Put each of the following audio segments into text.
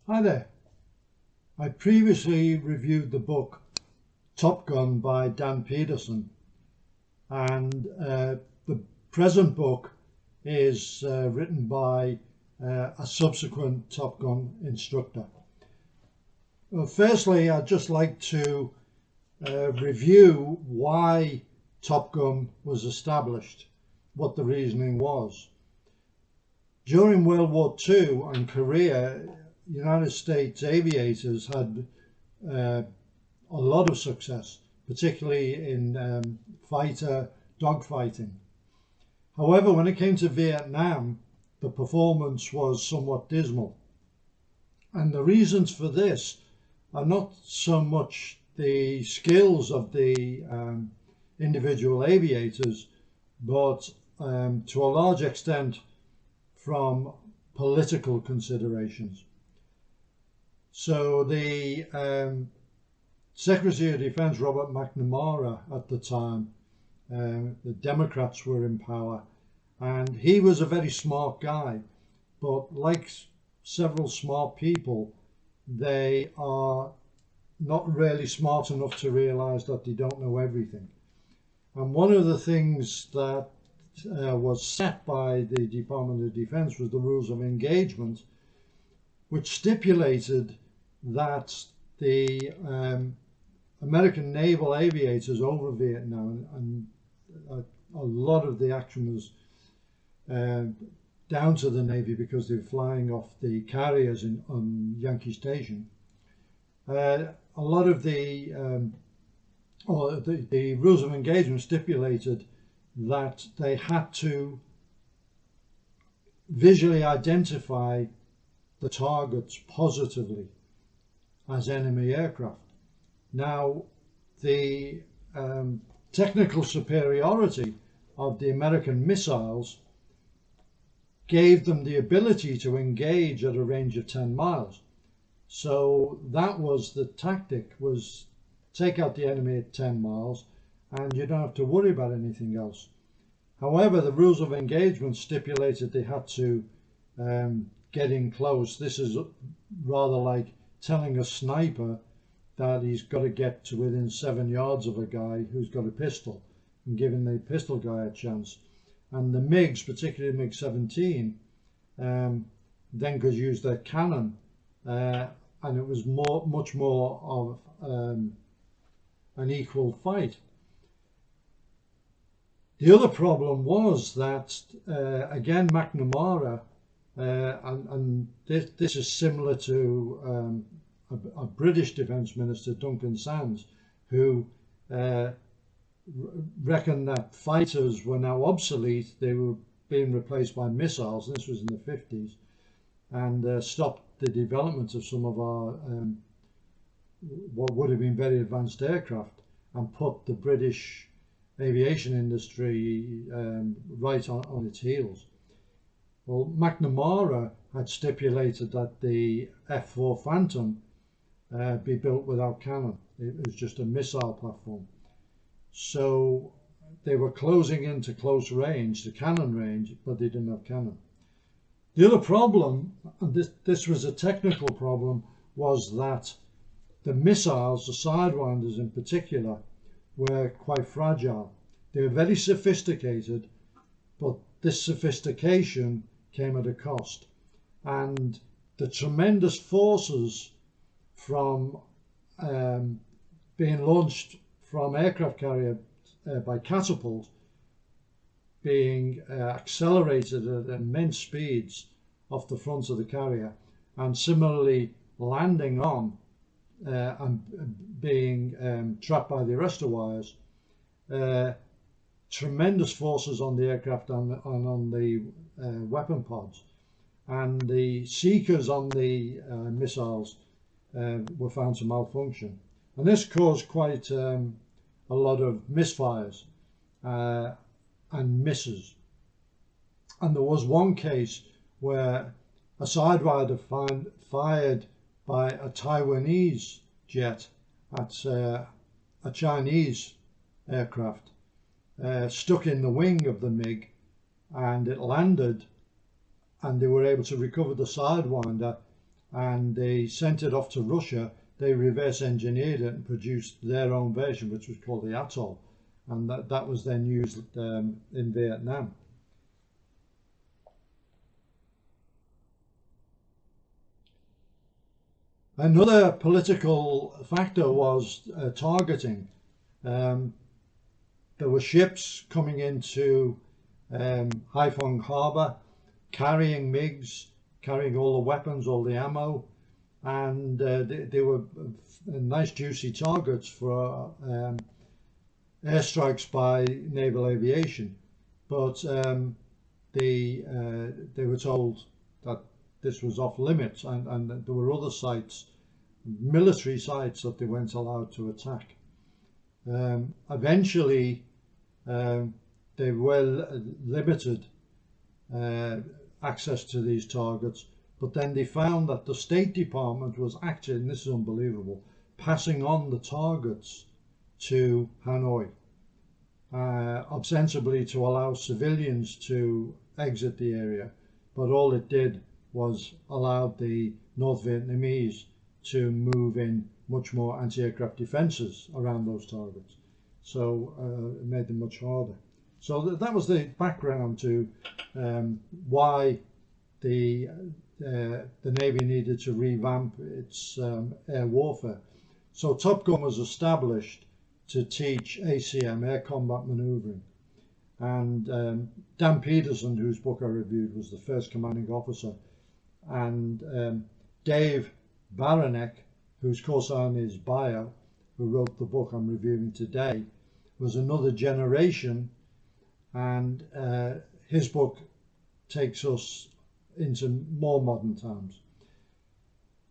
Hi there. I previously reviewed the book Topgun by Dan Peterson, and the present book is written by a subsequent Top Gun instructor. Well, firstly, I'd just like to review why Top Gun was established, what the reasoning was. During World War II and Korea, United States aviators had a lot of success, particularly in fighter dogfighting. However, when it came to Vietnam, the performance was somewhat dismal. And the reasons for this are not so much the skills of the individual aviators, but to a large extent from political considerations. So the Secretary of Defense, Robert McNamara, at the time, the Democrats were in power, and he was a very smart guy, but like several smart people, they are not really smart enough to realize that they don't know everything. And one of the things that was set by the Department of Defense was the rules of engagement, which stipulated that the American naval aviators over Vietnam, and a lot of the action was down to the Navy because they were flying off the carriers on Yankee Station. A lot of the rules of engagement stipulated that they had to visually identify the targets positively as enemy aircraft. Now, the technical superiority of the American missiles gave them the ability to engage at a range of 10 miles. So that was the tactic, was take out the enemy at 10 miles and you don't have to worry about anything else. However, the rules of engagement stipulated they had to get in close. This is rather like telling a sniper that he's got to get to within 7 yards of a guy who's got a pistol and giving the pistol guy a chance. And the MiGs, particularly MiG-17, then could use their cannon, and it was much more of an equal fight. The other problem was that, again, McNamara, and this is similar to a British Defence Minister, Duncan Sandys, who reckoned that fighters were now obsolete. They were being replaced by missiles. This was in the 50s, and stopped the development of some of our what would have been very advanced aircraft, and put the British aviation industry right on its heels. Well, McNamara had stipulated that the F-4 Phantom be built without cannon. It was just a missile platform. So they were closing into close range, the cannon range, but they didn't have cannon. The other problem, and this was a technical problem, was that the missiles, the Sidewinders in particular, were quite fragile. They were very sophisticated, but this sophistication came at a cost. And the tremendous forces from being launched from aircraft carrier by catapult, being accelerated at immense speeds off the front of the carrier, and similarly landing on and being trapped by the arrestor wires, tremendous forces on the aircraft and on the weapon pods, and the seekers on the missiles were found to malfunction, and this caused quite a lot of misfires and misses. And there was one case where a Sidewinder fired by a Taiwanese jet at a Chinese aircraft stuck in the wing of the MiG, and it landed, and they were able to recover the Sidewinder and they sent it off to Russia. They reverse engineered it and produced their own version, which was called the Atoll, and that was then used in Vietnam. Another political factor was targeting. There were ships coming into Haiphong Harbour, carrying MiGs, carrying all the weapons, all the ammo, and they were nice juicy targets for airstrikes by naval aviation. But they were told that this was off limits, and there were other sites, military sites, that they weren't allowed to attack. Eventually, they were limited access to these targets, but then they found that the State Department was actually, and this is unbelievable, passing on the targets to Hanoi, ostensibly to allow civilians to exit the area, but all it did was allowed the North Vietnamese to move in much more anti-aircraft defences around those targets. So it made them much harder. So that was the background to why the Navy needed to revamp its air warfare. So Top Gun was established to teach ACM, air combat manoeuvring. And Dan Peterson, whose book I reviewed, was the first commanding officer. And Dave Baranek, whose cosign is Bio, who wrote the book I'm reviewing today, was another generation, and his book takes us into more modern times.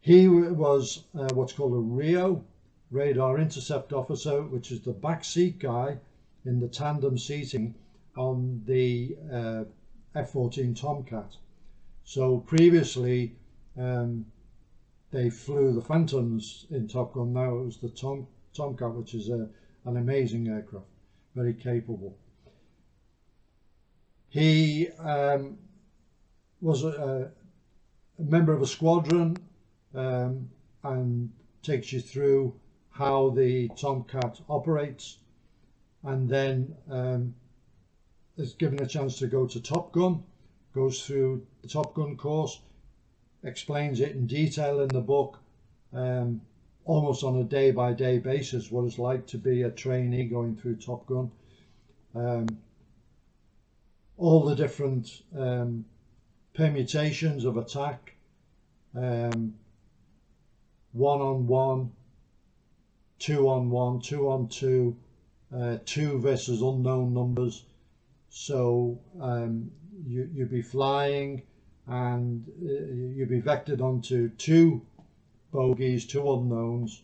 He was what's called a RIO, Radar Intercept Officer, which is the backseat guy in the tandem seating on the F-14 Tomcat. So previously they flew the Phantoms in Top Gun. Now it was the Tomcat, which is an amazing aircraft, very capable. He was a member of a squadron and takes you through how the Tomcat operates, and then is given a chance to go to Top Gun, goes through the Top Gun course, explains it in detail in the book, almost on a day-by-day basis, what it's like to be a trainee going through Top Gun. All the different permutations of attack, one-on-one, two-on-one, two-on-two, two versus unknown numbers. So you'd be flying and you'd be vectored onto two bogies, two unknowns,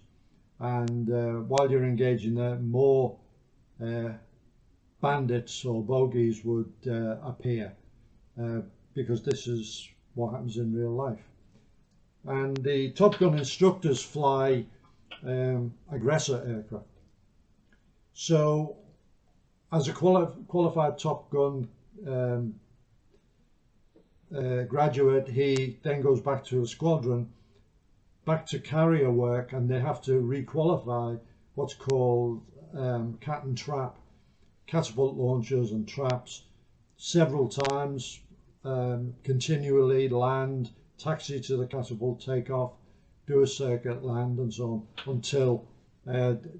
and while you're engaging there, more bandits or bogies would appear, because this is what happens in real life. And the Top Gun instructors fly aggressor aircraft. So as a qualified Top Gun graduate, he then goes back to a squadron, back to carrier work, and they have to re-qualify what's called cat and trap, catapult launchers and traps, several times, continually land, taxi to the catapult, take off, do a circuit, land, and so on, until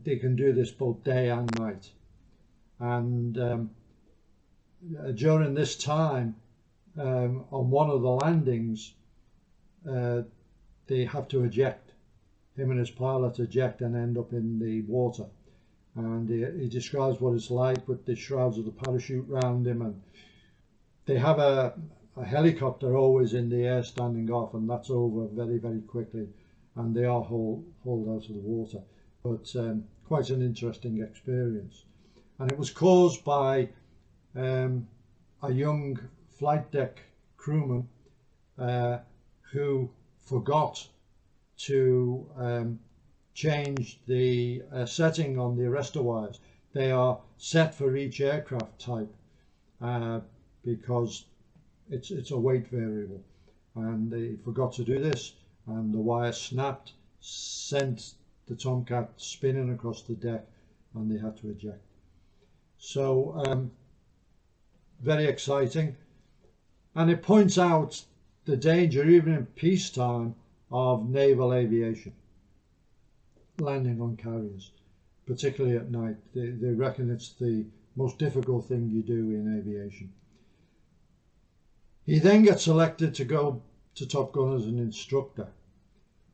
they can do this both day and night. And during this time, on one of the landings, they have to eject. Him and his pilot eject and end up in the water. And he describes what it's like with the shrouds of the parachute round him, and they have a helicopter always in the air standing off, and that's over very, very quickly, and they are hauled out of the water. But quite an interesting experience. And it was caused by a young flight deck crewman who forgot to change the setting on the arrestor wires. They are set for each aircraft type because it's a weight variable, and they forgot to do this, and the wire snapped, sent the Tomcat spinning across the deck, and they had to eject. So very exciting, and it points out the danger, even in peacetime, of naval aviation, landing on carriers, particularly at night. They reckon it's the most difficult thing you do in aviation. He then gets selected to go to Top Gun as an instructor,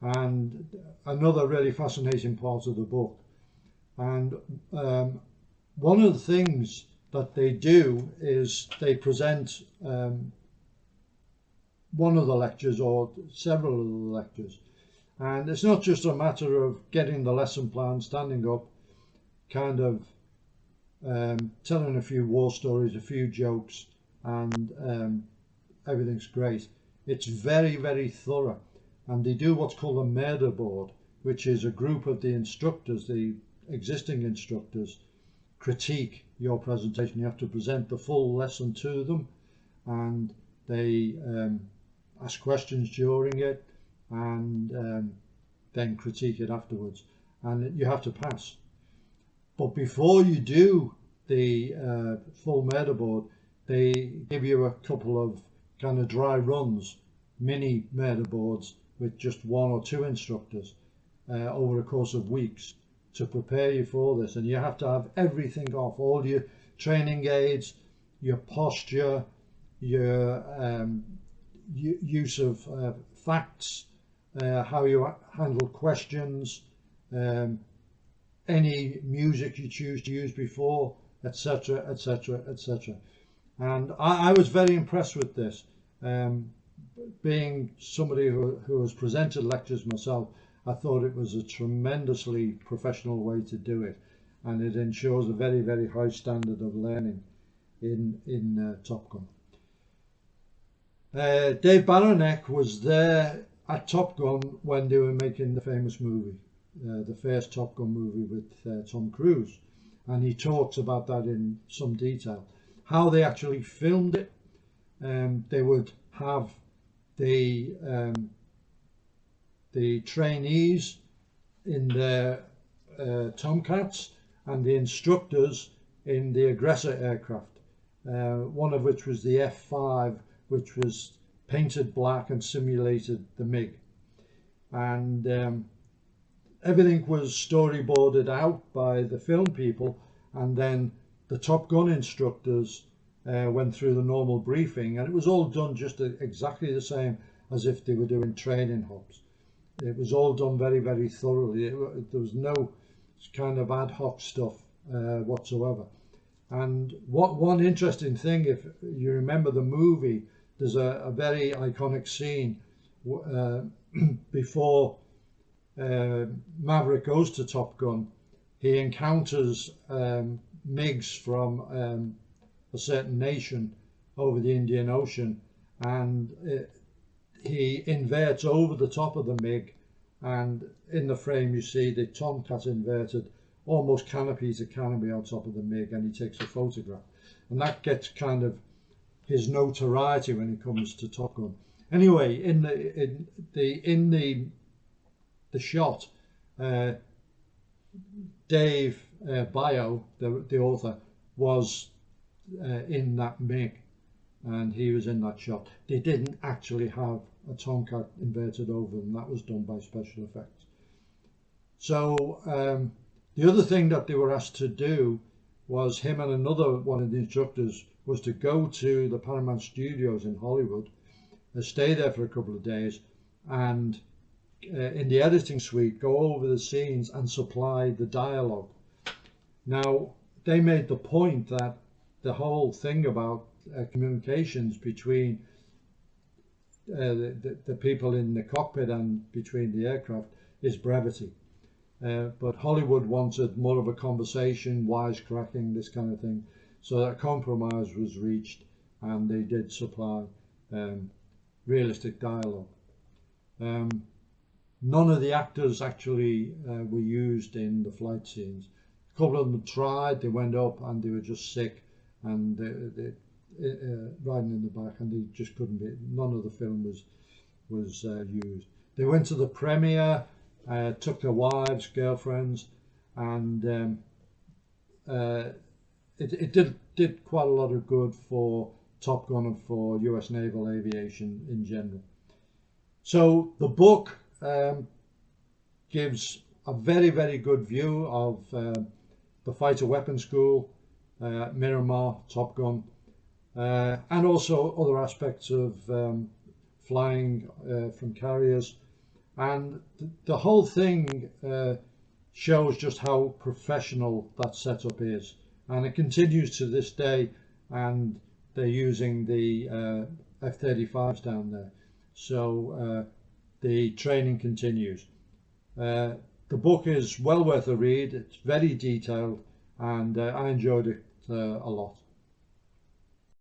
and another really fascinating part of the book. And one of the things that they do is they present one of the lectures or several of the lectures, and it's not just a matter of getting the lesson plan, standing up, kind of telling a few war stories, a few jokes, and everything's great. It's very, very thorough, and they do what's called a murder board, which is a group of the instructors, the existing instructors, critique your presentation. You have to present the full lesson to them, and they ask questions during it, and then critique it afterwards, and you have to pass. But before you do the full murder board, they give you a couple of kind of dry runs, mini murder boards with just one or two instructors over a course of weeks to prepare you for this. And you have to have everything off, all your training aids, your posture, your use of facts, how you handle questions, any music you choose to use before, etc, etc, etc. And I was very impressed with this. Being somebody who has presented lectures myself, I thought it was a tremendously professional way to do it, and it ensures a very, very high standard of learning in Top Gun. Dave Baranek was there at Top Gun when they were making the famous movie, the first Top Gun movie with Tom Cruise, and he talks about that in some detail. How they actually filmed it, they would have the trainees in their Tomcats and the instructors in the aggressor aircraft, one of which was the F-5, which was painted black and simulated the MiG. And everything was storyboarded out by the film people, and then the Top Gun instructors went through the normal briefing, and it was all done just exactly the same as if they were doing training hops. It was all done very, very thoroughly. There was no kind of ad hoc stuff whatsoever. And one interesting thing, if you remember the movie, there's a very iconic scene before Maverick goes to Top Gun. He encounters MiGs from a certain nation over the Indian Ocean, and he inverts over the top of the MiG, and in the frame you see the Tomcat inverted almost canopy to canopy on top of the MiG, and he takes a photograph, and that gets kind of his notoriety when it comes to Top Gun. Anyway, in the shot, Dave Bio, the author, was in that MiG, and he was in that shot. They didn't actually have a Tomcat inverted over them. That was done by special effects. So the other thing that they were asked to do was, him and another one of the instructors, was to go to the Paramount Studios in Hollywood, stay there for a couple of days, and in the editing suite go over the scenes and supply the dialogue. Now, they made the point that the whole thing about communications between the people in the cockpit and between the aircraft is brevity. But Hollywood wanted more of a conversation, wisecracking, this kind of thing. So that compromise was reached, and they did supply realistic dialogue. None of the actors actually were used in the flight scenes. A couple of them tried, they went up and they were just sick, and they riding in the back, and they just couldn't be, none of the film was used. They went to the premiere, took their wives, girlfriends, and it did quite a lot of good for Top Gun and for US naval aviation in general. So the book gives a very, very good view of the fighter weapons school, Miramar, Top Gun, and also other aspects of flying from carriers. And the whole thing shows just how professional that setup is. And it continues to this day, and they're using the F-35s down there. So the training continues. The book is well worth a read. It's very detailed, and I enjoyed it a lot.